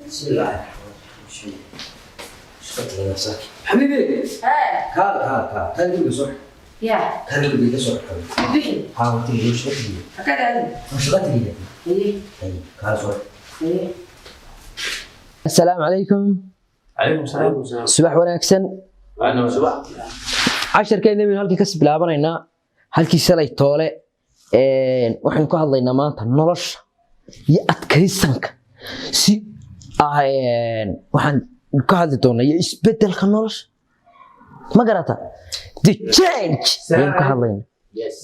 بسم الله الرحمن الرحيم. حبيبي ها تاني صح يا تاني بدي صح بيه حاول تيجي وش بدي هكذا وش بدي ايه كان صح ايه. السلام عليكم. عليكم السلام. subax wanaagsan. أنا subax. casharkeena min halkii ka bilaabanaynaa halkii shalay toole waxaan ku hadlaynaa maanta nolosha iyo adkaysanka si waxaan ka hadli doonaa iyo isbedelka nolosha ma garata the change ayaan ka hadlaynaa. Yes.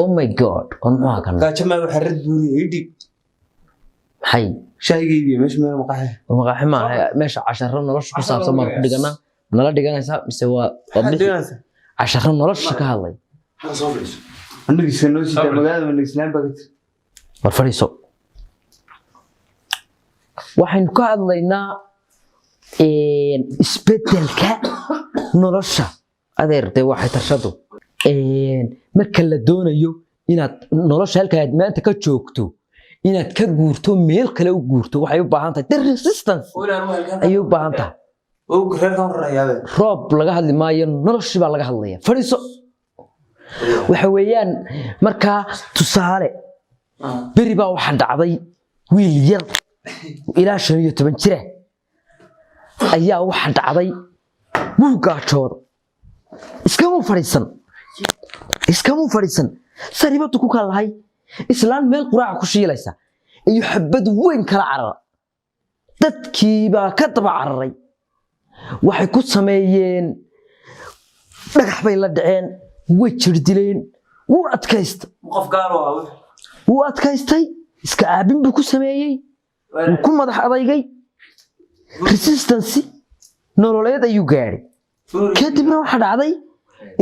Oh my god on ma kana Kacama waxa rad buuri idib. hay Shaygeeyay meesh meel maqaxay. maqaaxi ma meesha casharo nolosha ku saabsan ma ku dhiganaa nala dhiganaysaa mise waa casharo nolosha ka hadlay Annagu soo sida magaalada Islaam bagad. war fariiso waxaan ka hadlaynaa isbedelka nolosha adeertay waxay tarshado marka la doonayo inaad nolosha halka aad maanta ka joogto inaad ka guurto meel kale u guurto waxay u baahan tahay resistance ay u baahan tahay oo reerkan rayaade roob laga hadli maayo nolosha baa laga hadlaya fariiso waxa weeyaan marka tusaale beri baa waxa dhacday wiil yar ilaa 15 jir ayaa waxa dhacday wuu gaajooday iskama fariisan saribadu ku kalahay islaan meel quraac ku shiilaysa iyo xabad weyn kala carar dadkii baa ka daba cararay waxay ku sameeyeen dhagax bay la dhaceen way jirdileen wuu adkaystay qof gaar oo ah wuu adkaystay iska aabin buu ku sameeyay wuu ku madax adaygay resistance nololeed ayuu gaaray kadibna waxa dhacday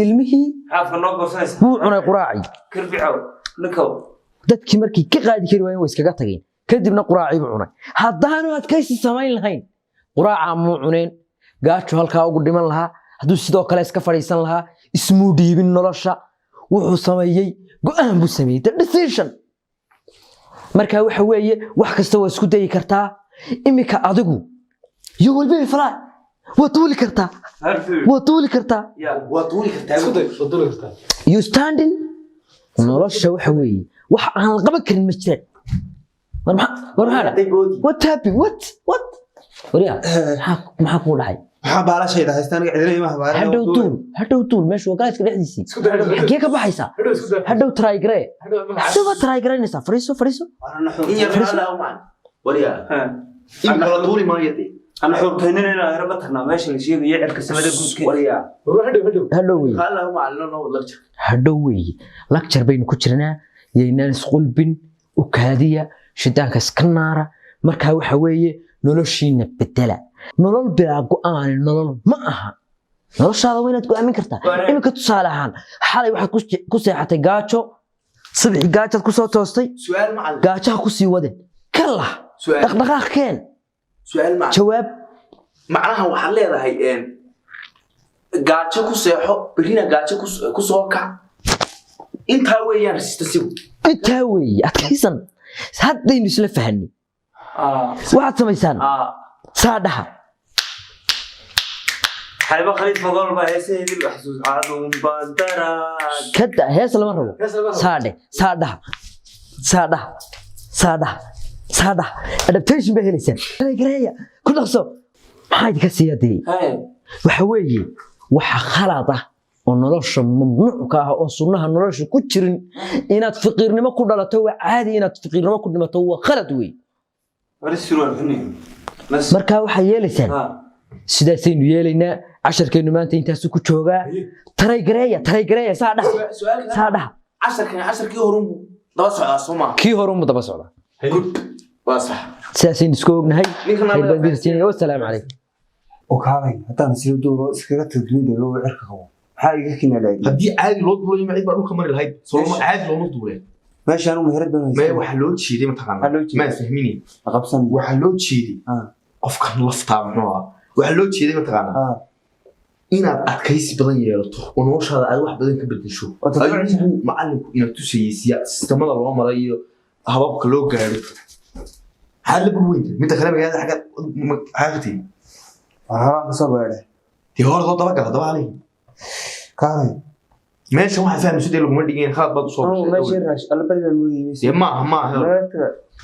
ilmihii xaafka noo goosaysa wuu cunay quraaci kirbicow nikow dadkii markii ka qaadi kari waayeen way iskaga tageen kadibna quraaci buu cunay haddaanu adkaysi samayn lahayn quraaca muu cuneen gaajo halkaa ugu dhiman lahaa hadduu sidoo kale iska fadhiisan lahaa ismuu dhiibin nolosha wuxuu sameeyey go'aan buu sameeyey the decision marka waxa weeye wax kasta waa isku dayi kartaa imika adigu you will be fly waa tuuli kartaa waa tuuli kartaa you standing nolosha waxa weeye wax aan la qaban karin ma jiraan war what happened what wariya maxaa ku dhacay waxa baalashayda haystaan cidina ma habaareen hadhow tuul meesha galaaska dhexdiisii xagee ka baxaysaa hadhow try garee sida try gareynaysaa fariiso in yar la umaan wariya in kala tuuli ma yadi ana xurtaynina ila yarba tagna meesha la sheegay cirka samada guudka wariya hadhow wey qala ma alno lecture hadhow wey lecture baynu ku jirnaa yeynaan isqulbin u kaadiya shidaanka iska naara marka waxa weeye noloshiina bedela nolol bilaa go'aan nolol ma aha noloshaada waa inaad go'aamin kartaa imika tusaale ahaan xalay waxaad ku seexatay gaajo sabixi gaajaad ku soo toostay su'aal macallin gaajaha ku sii wadeen kala dhaqdhaqaaq keen su'aal macallin jawaab macnaha waxaad leedahay gaajo ku seexo birina gaajo ku soo kac intaa weeyaan resistance intaa weeye adkaysan haddaynu isla fahanay waxaad samaysaan saadhaha حلبة خليط فضل ما هيسه دي بحسوس عادون بندرة كده هيس لما ربو saadhaha adaptation bay helaysaa gareeya ku dhaqso maxay ka siiyadii waxa weeye waxa khalad ah oo nolosha mamnuuc ka ah oo sunnaha nolosha ku jirin inaad faqiirnimo ku dhalato waa caadi inaad faqiirnimo ku dhimato waa khalad weey marka waxa yeelaysaa sidaasaynu yeelaynaa casharkeenu maanta intaas ku joogaa taray gareeya saadhaha casharkii horun daba socdaa Soomaa kii horun daba socdaa waa sax ساسين سكوب نهاي هاي بنتين والسلام عليكم وكالي هذا نسيو دورو اسكرت الدنيا لو عركه حاجه كنا لا hadii caadi loo duulay ma cid baa dhulka mari lahayd Soomaa caadi loo duulay ماشي انا مهرب ما waxa loo jeeday ma taqaan ma fahmini qabsan waxa loo jeeday qofka laftaa maxaa waxa loo jeeday ma taqaan inaad adkaysi badan yeelato oo noloshaada aad wax badan ka bedesho ayuu macallinku inaad tusaysiya sistemada loo marayo hababka loo gaaro حال بوين متى كلامك هذا حاجتي waxaa ka soo beeray دي هور ضد بقى ضد عليه kaalay ماشي واحد فاهم سيدي لو ما دقين خلاص بعد صوب meeshii raash alla bariga loo yimaysay يا ما maanta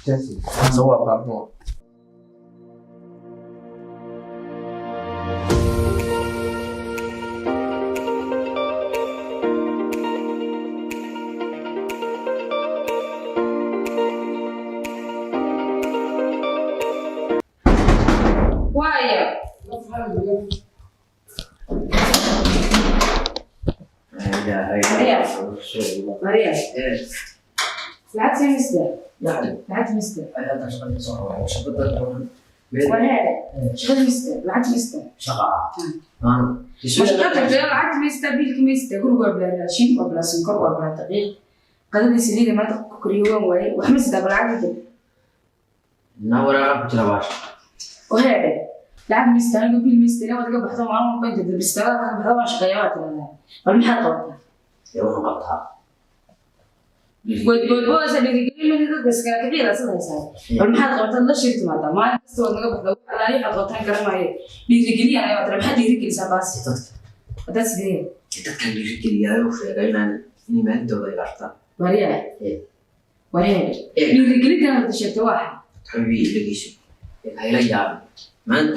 taasi سوا بقى Maria. لعبت مستر. يعني لعبت مستر. أنا شغلي صار شغل وهذا شغل مستر. لعبت مستر. شغال أنا مش قادر لعبت مستر بيلك مستر كل قبل شين قبل سكر قبل دقيق. قدر يسلي ما تقول يوم واي وحمس ده بالعادة. نور أنا بتجرب باش وهذا لعب مستر قبل مستر لو تقبل حتى معهم بنت المستر هذا مش خيارات ولا المحطة. يوم قطها بوز اللي يقول لي ضد بس كبيره صدق صار المحل قلت له شيء ما استوى نقبح على ريحه قطعين كلام هي بيرجلي انا ما حد يرجلي سباس بس دي كان يرجلي وشيغاينا إني ما أنت ولا يعرفها وريا بيرجلي كان تشتت واحد حبيبي اللي يشوف هاي لا يعرف ما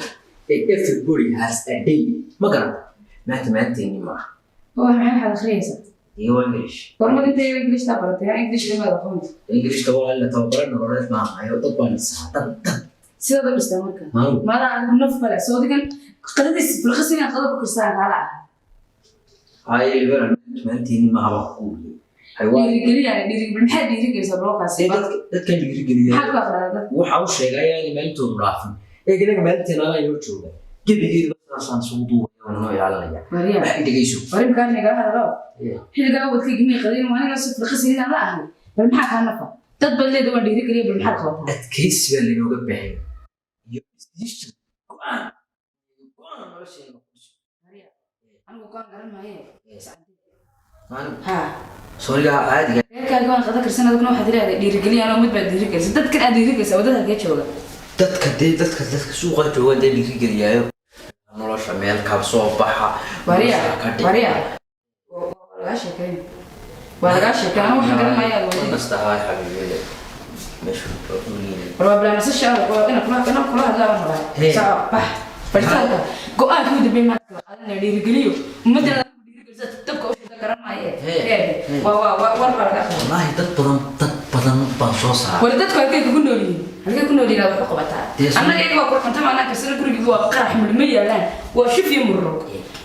everybody has a day ما قرأت ما أنت إني ما هو هذا خريسه هو إنجليش برمد أنت إنجليش تبرت يعني إنجليش لماذا فهمت؟ إنجليش تقول إلا تبرنا ورد معها هي طبعا الساعة سيدا بستمر كان ما ما لا عندهم نف بلا سود كان قدس في الخصم يعني قدر بكرسان على هاي البلد ما أنت إني ما بقول حيوان بيرجلي يعني بيرجلي بالحد بيرجلي سبروك هسي ده كان يرجلي حد بخلا وحاول شيء يعني ما أنتم رافضين كده ما أنت أنا يوتيوب كده بس عشان صوته وأنا يعلن وريا أحد يجيسو وريم كان يقال هذا لو حين قالوا بتلقي جميع قديم وأنا قصت الخصم هنا لا أهل بالمحل كان نفع تدبل لي دول بيرجلي بالمحل خوتها أتكيس اللي نوقف بحين يشتغل قرآن ولا شيء أنا وكان قرن ما هي أنا ها سوري عادي كان قوان قدك السنة دكنا واحد ديرجلي أنا ومد بعد ديرجلي سدت كل ديرجلي سودتها كيف شو dadka suuqa jooga dee dhiirigeliyaayo nolosha meel ka soo baxa wariya walaga sheekeyn waxaan garanayaa nastahay xabiibada meesha problem si shaqo ina kula hadlaa rabaa saa bax fartaada go'aan ku dibay marka adana dhiirigeliyo ummadana dhiirigeliyo tabka u shaqo garanayay war baraga wallahi dad badan baan soo saaray wala dadku ay ku noolyihiin halkay ku noolyihiin wax u qabataa annaga iyaga waa qurxanta ma annaga sida guriga waa qarax ma yaalaan waa shifi murro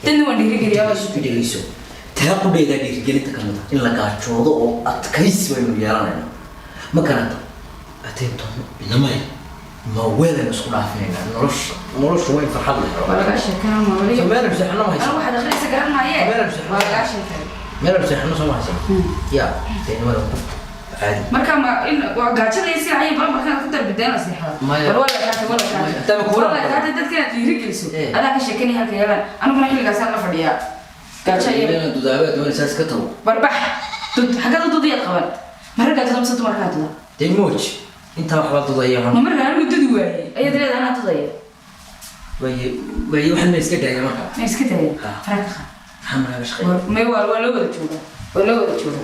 tan waa dhiirigeliyo waa shifi dhigayso taa ku dheeda dhiirigelinta kamid in la gaajoodo oo adkaysi waynu yeelanayna ma garanta ateento inamay ma weelan isku dhaafayna nolosha way farxad leh walaga sheekana ma waliyo meel saxna ma hayso ana waxa akhriisa garanayay walaga sheekana meel saxna soo ma hayso ya teenimada marka ma in gaajadaysi ay marka ku darbideen asixada wala kaata dadka dhiirigeliso adaa ka sheekanay halka yalan anuguna xilligaas la fadhiya gaaja iyo dudaabad wala saas ka taw barbax xagada dudiyad qaban marka gaajada masatu marka hadla deemooj inta wax wada dudaya marka anigu dudu waayay ayad leedahay ana dudaya way waxaan iska daayay marka iska daayay faraka xamra shaqay ma waa loo wada jooga